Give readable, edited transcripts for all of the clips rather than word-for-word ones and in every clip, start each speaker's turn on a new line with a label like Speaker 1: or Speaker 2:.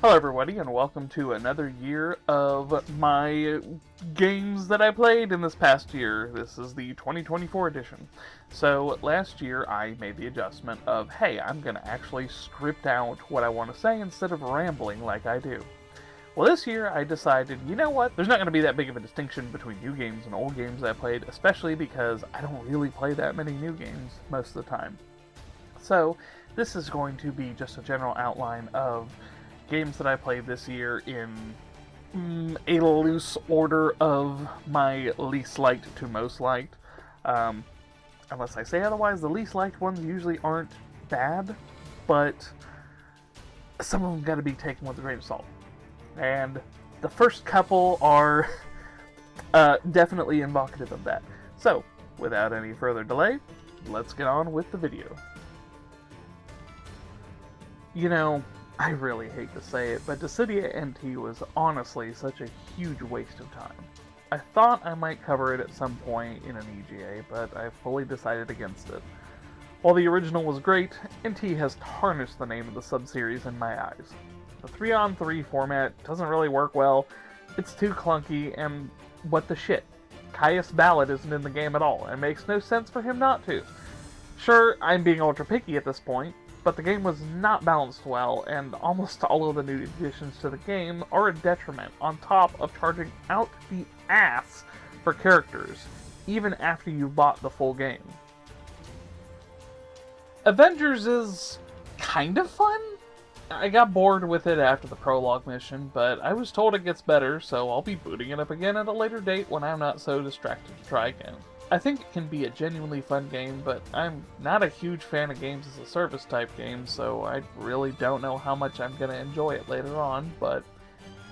Speaker 1: Hello everybody, and welcome to another year of my games that I played in this past year. This is the 2024 edition. So last year I made the adjustment of, hey, I'm going to actually script out what I want to say instead of rambling like I do. Well, this year I decided, you know what, there's not going to be that big of a distinction between new games and old games I played, especially because I don't really play that many new games most of the time. So this is going to be just a general outline of games that I played this year in a loose order of my least liked to most liked. Unless I say otherwise, the least liked ones usually aren't bad, but some of them got to be taken with a grain of salt. And the first couple are definitely invocative of that. So, without any further delay, let's get on with the video. You know, I really hate to say it, but Dissidia NT was honestly such a huge waste of time. I thought I might cover it at some point in an EGA, but I fully decided against it. While the original was great, NT has tarnished the name of the subseries in my eyes. The 3-on-3 format doesn't really work well, it's too clunky, and what the shit? Caius Ballad isn't in the game at all, and makes no sense for him not to. Sure, I'm being ultra picky at this point, but the game was not balanced well, and almost all of the new additions to the game are a detriment, on top of charging out the ass for characters, even after you've bought the full game. Avengers is kind of fun. I got bored with it after the prologue mission, but I was told it gets better, so I'll be booting it up again at a later date when I'm not so distracted to try again. I think it can be a genuinely fun game, but I'm not a huge fan of games as a service type game, so I really don't know how much I'm going to enjoy it later on, but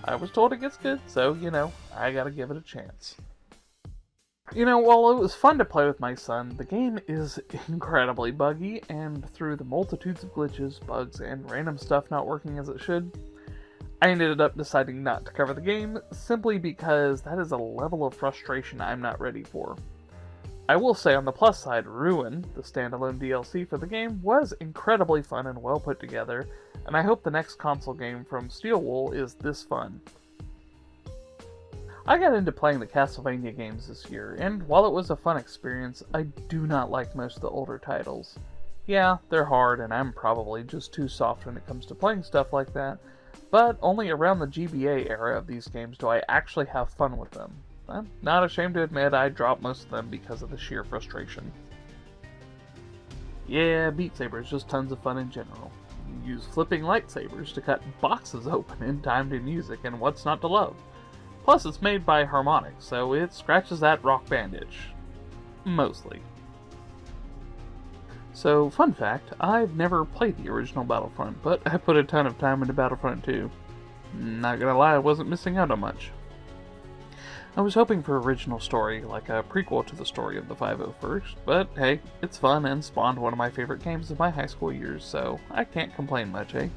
Speaker 1: I was told it gets good, so, you know, I gotta give it a chance. You know, while it was fun to play with my son, the game is incredibly buggy, and through the multitudes of glitches, bugs, and random stuff not working as it should, I ended up deciding not to cover the game, simply because that is a level of frustration I'm not ready for. I will say on the plus side, Ruin, the standalone DLC for the game, was incredibly fun and well put together, and I hope the next console game from Steelwool is this fun. I got into playing the Castlevania games this year, and while it was a fun experience, I do not like most of the older titles. Yeah, they're hard, and I'm probably just too soft when it comes to playing stuff like that, but only around the GBA era of these games do I actually have fun with them. I'm not ashamed to admit I dropped most of them because of the sheer frustration. Yeah, Beat Saber is just tons of fun in general. You use flipping lightsabers to cut boxes open in time to music, and what's not to love? Plus it's made by Harmonix, so it scratches that rock band itch. Mostly. So, fun fact, I've never played the original Battlefront, but I put a ton of time into Battlefront 2. Not gonna lie, I wasn't missing out on much. I was hoping for original story, like a prequel to the story of the 501st, but hey, it's fun and spawned one of my favorite games of my high school years, so I can't complain much, eh?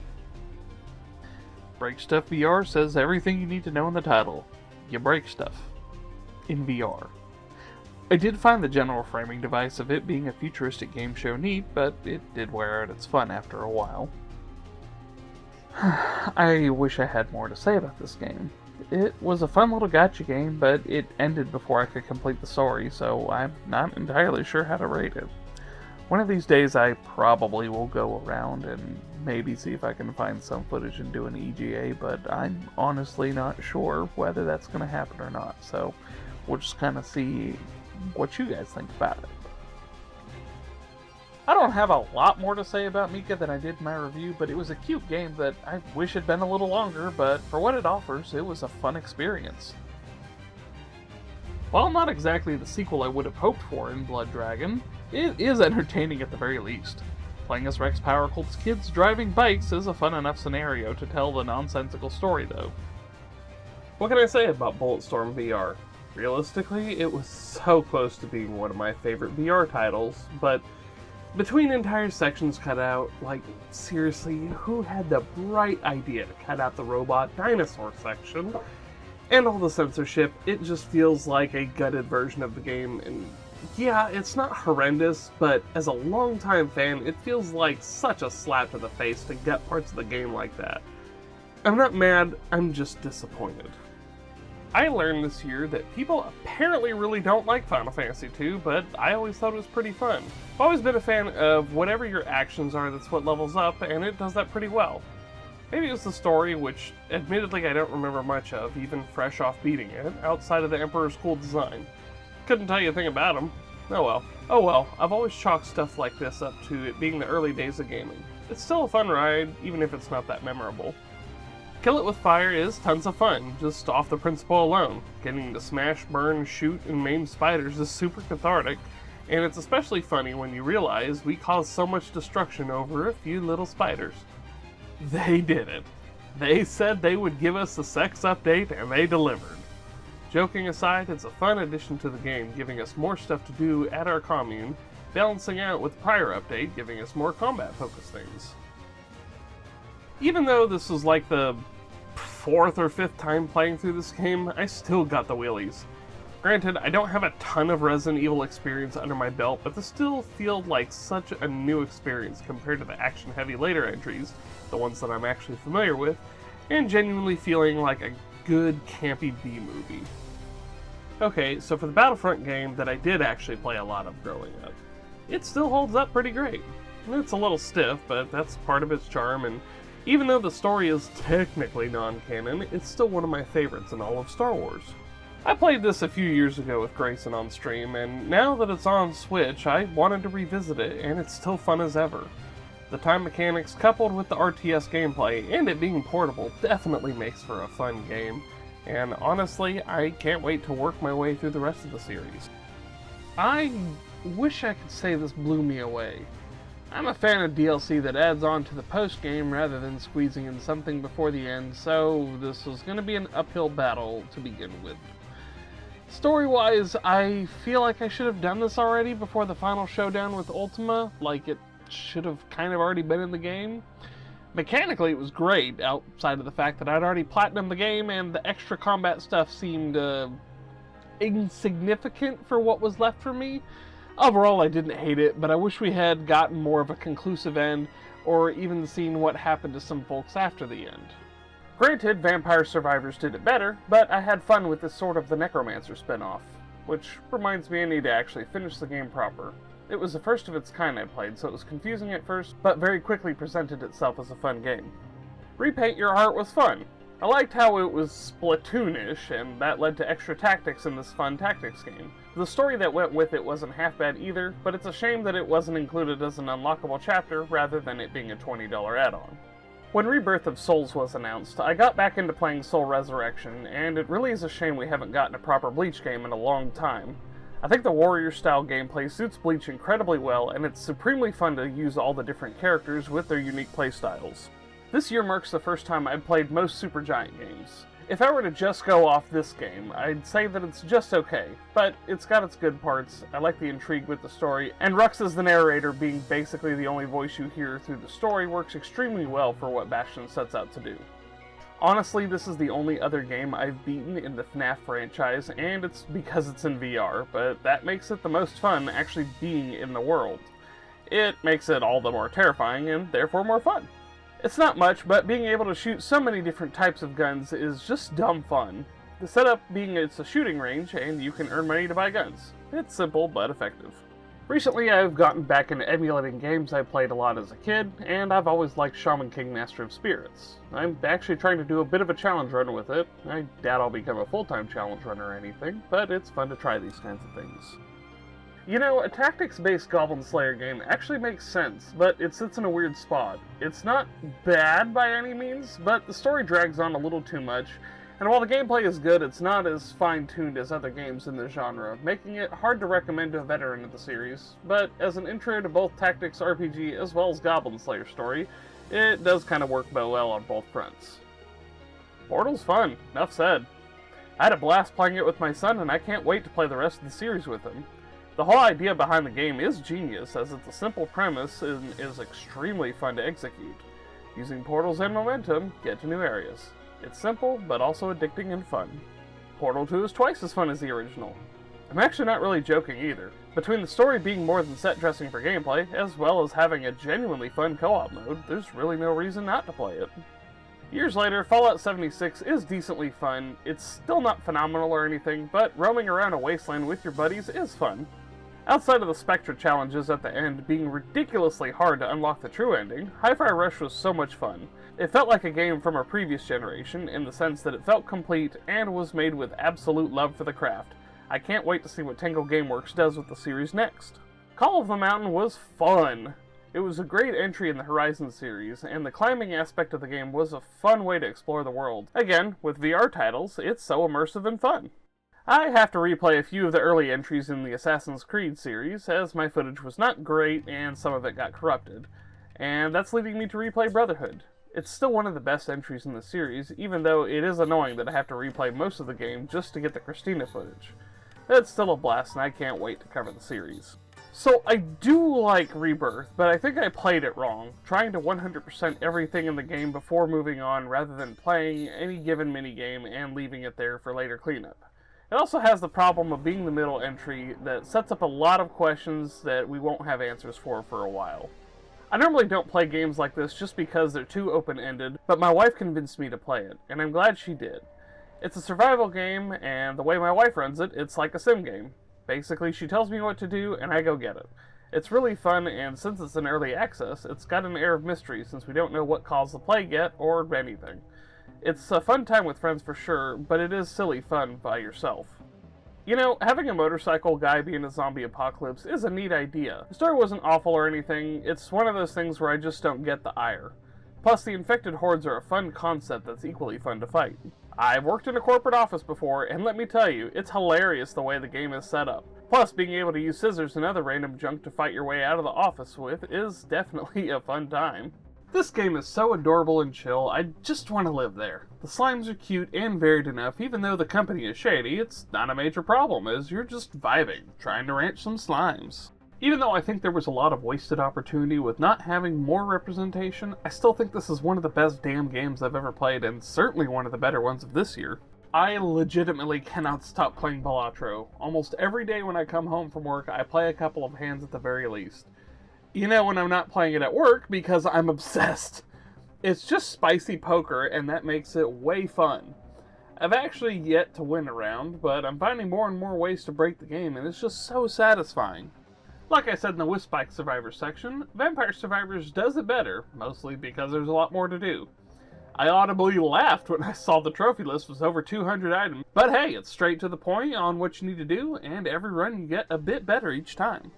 Speaker 1: Break Stuff VR says everything you need to know in the title. You break stuff. In VR. I did find the general framing device of it being a futuristic game show neat, but it did wear out its fun after a while. I wish I had more to say about this game. It was a fun little gacha game, but it ended before I could complete the story, so I'm not entirely sure how to rate it. One of these days I probably will go around and maybe see if I can find some footage and do an EGA, but I'm honestly not sure whether that's going to happen or not, so we'll just kind of see what you guys think about it. I don't have a lot more to say about Mika than I did in my review, but it was a cute game that I wish had been a little longer, but for what it offers, it was a fun experience. While not exactly the sequel I would have hoped for in Blood Dragon, it is entertaining at the very least. Playing as Rex Power Cult's kids driving bikes is a fun enough scenario to tell the nonsensical story, though.
Speaker 2: What can I say about Bulletstorm VR? Realistically, it was so close to being one of my favorite VR titles, but between entire sections cut out, like, seriously, who had the bright idea to cut out the robot dinosaur section? And all the censorship, it just feels like a gutted version of the game, and yeah, it's not horrendous, but as a longtime fan, it feels like such a slap to the face to gut parts of the game like that. I'm not mad, I'm just disappointed. I learned this year that people apparently really don't like Final Fantasy II, but I always thought it was pretty fun. I've always been a fan of whatever your actions are, that's what levels up, and it does that pretty well. Maybe it was the story, which admittedly I don't remember much of, even fresh off beating it, outside of the Emperor's cool design. Couldn't tell you a thing about him. Oh well. Oh well, I've always chalked stuff like this up to it being the early days of gaming. It's still a fun ride, even if it's not that memorable. Kill It With Fire is tons of fun, just off the principle alone. Getting to smash, burn, shoot, and maim spiders is super cathartic, and it's especially funny when you realize we caused so much destruction over a few little spiders. They did it. They said they would give us a sex update, and they delivered. Joking aside, it's a fun addition to the game, giving us more stuff to do at our commune, balancing out with the prior update, giving us more combat-focused things. Even though this was like the 4th or 5th time playing through this game, I still got the willies. Granted, I don't have a ton of Resident Evil experience under my belt, but this still feels like such a new experience compared to the action-heavy later entries, the ones that I'm actually familiar with, and genuinely feeling like a good campy B-movie. Okay, so for the Battlefront game that I did actually play a lot of growing up, it still holds up pretty great. It's a little stiff, but that's part of its charm, and even though the story is technically non-canon, it's still one of my favorites in all of Star Wars. I played this a few years ago with Grayson on stream, and now that it's on Switch, I wanted to revisit it, and it's still fun as ever. The time mechanics coupled with the RTS gameplay, and it being portable, definitely makes for a fun game, and honestly, I can't wait to work my way through the rest of the series.
Speaker 1: I wish I could say this blew me away. I'm a fan of DLC that adds on to the post-game rather than squeezing in something before the end, so this was going to be an uphill battle to begin with. Story-wise, I feel like I should have done this already before the final showdown with Ultima, like it should have kind of already been in the game. Mechanically, it was great, outside of the fact that I'd already platinumed the game and the extra combat stuff seemed insignificant for what was left for me. Overall, I didn't hate it, but I wish we had gotten more of a conclusive end, or even seen what happened to some folks after the end. Granted, Vampire Survivors did it better, but I had fun with this sort of the Necromancer spin-off, which reminds me I need to actually finish the game proper. It was the first of its kind I played, so it was confusing at first, but very quickly presented itself as a fun game. Repaint Your Heart was fun. I liked how it was Splatoonish, and that led to extra tactics in this fun tactics game. The story that went with it wasn't half bad either, but it's a shame that it wasn't included as an unlockable chapter rather than it being a $20 add-on. When Rebirth of Souls was announced, I got back into playing Soul Resurrection, and it really is a shame we haven't gotten a proper Bleach game in a long time. I think the warrior-style gameplay suits Bleach incredibly well, and it's supremely fun to use all the different characters with their unique playstyles. This year marks the first time I've played most Supergiant games. If I were to just go off this game, I'd say that it's just okay, but it's got its good parts, I like the intrigue with the story, and Rux as the narrator being basically the only voice you hear through the story works extremely well for what Bastion sets out to do. Honestly, this is the only other game I've beaten in the FNAF franchise, and it's because it's in VR, but that makes it the most fun actually being in the world. It makes it all the more terrifying, and therefore more fun. It's not much, but being able to shoot so many different types of guns is just dumb fun. The setup being it's a shooting range, and you can earn money to buy guns. It's simple, but effective. Recently, I've gotten back into emulating games I played a lot as a kid, and I've always liked Shaman King Master of Spirits. I'm actually trying to do a bit of a challenge run with it. I doubt I'll become a full-time challenge runner or anything, but it's fun to try these kinds of things. You know, a tactics-based Goblin Slayer game actually makes sense, but it sits in a weird spot. It's not bad by any means, but the story drags on a little too much, and while the gameplay is good, it's not as fine-tuned as other games in the genre, making it hard to recommend to a veteran of the series. But as an intro to both tactics RPG as well as Goblin Slayer story, it does kind of work well on both fronts. Portal's fun, enough said. I had a blast playing it with my son, and I can't wait to play the rest of the series with him. The whole idea behind the game is genius, as it's a simple premise and is extremely fun to execute. Using portals and momentum, get to new areas. It's simple, but also addicting and fun. Portal 2 is twice as fun as the original. I'm actually not really joking either. Between the story being more than set dressing for gameplay, as well as having a genuinely fun co-op mode, there's really no reason not to play it.
Speaker 2: Years later, Fallout 76 is decently fun. It's still not phenomenal or anything, but roaming around a wasteland with your buddies is fun. Outside of the Spectra challenges at the end being ridiculously hard to unlock the true ending, Hi-Fi Rush was so much fun. It felt like a game from a previous generation in the sense that it felt complete and was made with absolute love for the craft. I can't wait to see what Tango Gameworks does with the series next. Call of the Mountain was fun! It was a great entry in the Horizon series, and the climbing aspect of the game was a fun way to explore the world. Again, with VR titles, it's so immersive and fun. I have to replay a few of the early entries in the Assassin's Creed series, as my footage was not great and some of it got corrupted. And that's leading me to replay Brotherhood. It's still one of the best entries in the series, even though it is annoying that I have to replay most of the game just to get the Christina footage. It's still a blast and I can't wait to cover the series. So I do like Rebirth, but I think I played it wrong, trying to 100% everything in the game before moving on rather than playing any given minigame and leaving it there for later cleanup. It also has the problem of being the middle entry that sets up a lot of questions that we won't have answers for a while. I normally don't play games like this just because they're too open-ended, but my wife convinced me to play it, and I'm glad she did. It's a survival game, and the way my wife runs it, it's like a sim game. Basically, she tells me what to do, and I go get it. It's really fun, and since it's in early access, it's got an air of mystery since we don't know what caused the plague yet, or anything. It's a fun time with friends for sure, but it is silly fun by yourself. You know, having a motorcycle guy be in a zombie apocalypse is a neat idea. The story wasn't awful or anything, it's one of those things where I just don't get the ire. Plus, the infected hordes are a fun concept that's equally fun to fight. I've worked in a corporate office before, and let me tell you, it's hilarious the way the game is set up. Plus, being able to use scissors and other random junk to fight your way out of the office with is definitely a fun time. This game is so adorable and chill, I just want to live there. The slimes are cute and varied enough, even though the company is shady, it's not a major problem, as you're just vibing, trying to ranch some slimes. Even though I think there was a lot of wasted opportunity with not having more representation, I still think this is one of the best damn games I've ever played, and certainly one of the better ones of this year. I legitimately cannot stop playing Balatro. Almost every day when I come home from work, I play a couple of hands at the very least. You know, when I'm not playing it at work, because I'm obsessed. It's just spicy poker, and that makes it way fun. I've actually yet to win a round, but I'm finding more and more ways to break the game, and it's just so satisfying. Like I said in the Whispike Survivors section, Vampire Survivors does it better, mostly because there's a lot more to do. I audibly laughed when I saw the trophy list was over 200 items, but hey, it's straight to the point on what you need to do, and every run you get a bit better each time.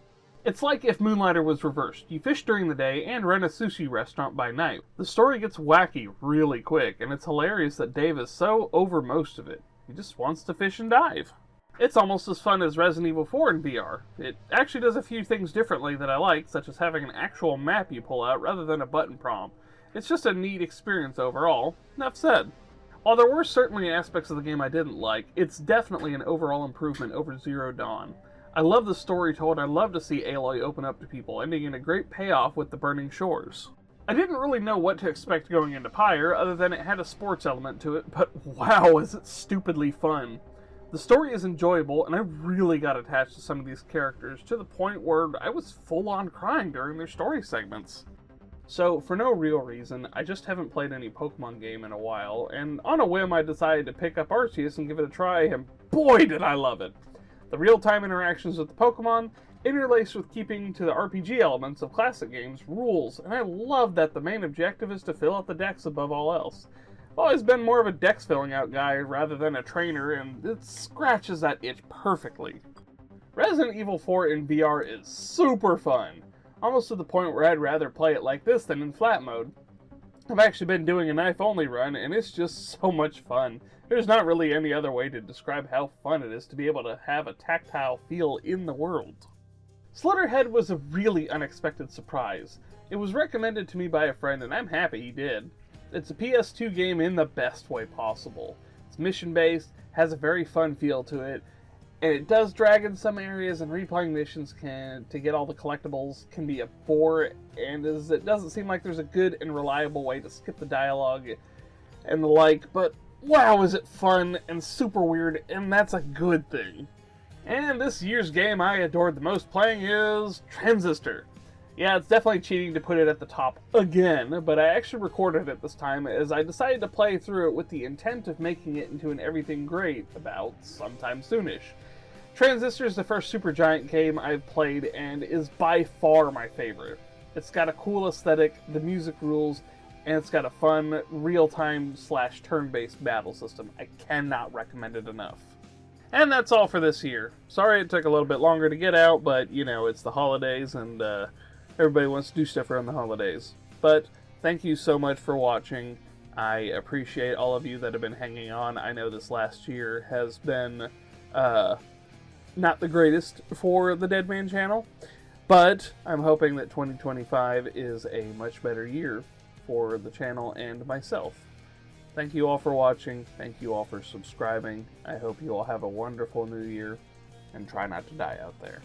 Speaker 2: It's like if Moonlighter was reversed. You fish during the day and run a sushi restaurant by night. The story gets wacky really quick, and it's hilarious that Dave is so over most of it. He just wants to fish and dive. It's almost as fun as Resident Evil 4 in VR. It actually does a few things differently that I like, such as having an actual map you pull out rather than a button prompt. It's just a neat experience overall. Enough said. While there were certainly aspects of the game I didn't like, it's definitely an overall improvement over Zero Dawn. I love the story told, I love to see Aloy open up to people, ending in a great payoff with the Burning Shores. I didn't really know what to expect going into Pyre, other than it had a sports element to it, but wow, is it stupidly fun. The story is enjoyable, and I really got attached to some of these characters, to the point where I was full-on crying during their story segments. So, for no real reason, I just haven't played any Pokemon game in a while, and on a whim I decided to pick up Arceus and give it a try, and boy did I love it! The real-time interactions with the Pokemon, interlaced with keeping to the RPG elements of classic games, rules, and I love that the main objective is to fill out the decks above all else. I've always been more of a dex filling out guy rather than a trainer, and it scratches that itch perfectly. Resident Evil 4 in VR is super fun, almost to the point where I'd rather play it like this than in flat mode. I've actually been doing a knife-only run, and it's just so much fun. There's not really any other way to describe how fun it is to be able to have a tactile feel in the world. Slitterhead was a really unexpected surprise. It was recommended to me by a friend, and I'm happy he did. It's a PS2 game in the best way possible. It's mission-based, has a very fun feel to it, and it does drag in some areas, and replaying missions to get all the collectibles can be a bore, and it doesn't seem like there's a good and reliable way to skip the dialogue and the like, but wow, is it fun and super weird, and that's a good thing. And this year's game I adored the most playing is Transistor.
Speaker 1: Yeah, it's definitely cheating to put it at the top again, but I actually recorded it this time as I decided to play through it with the intent of making it into an everything great about sometime soonish. Transistor is the first Supergiant game I've played and is by far my favorite. It's got a cool aesthetic, the music rules, and it's got a fun, real-time / turn-based battle system. I cannot recommend it enough. And that's all for this year. Sorry it took a little bit longer to get out, but, you know, it's the holidays, and everybody wants to do stuff around the holidays. But thank you so much for watching. I appreciate all of you that have been hanging on. I know this last year has been not the greatest for the DEDMan channel, but I'm hoping that 2025 is a much better year for the channel and myself. Thank you all for watching. Thank you all for subscribing. I hope you all have a wonderful new year, and try not to die out there.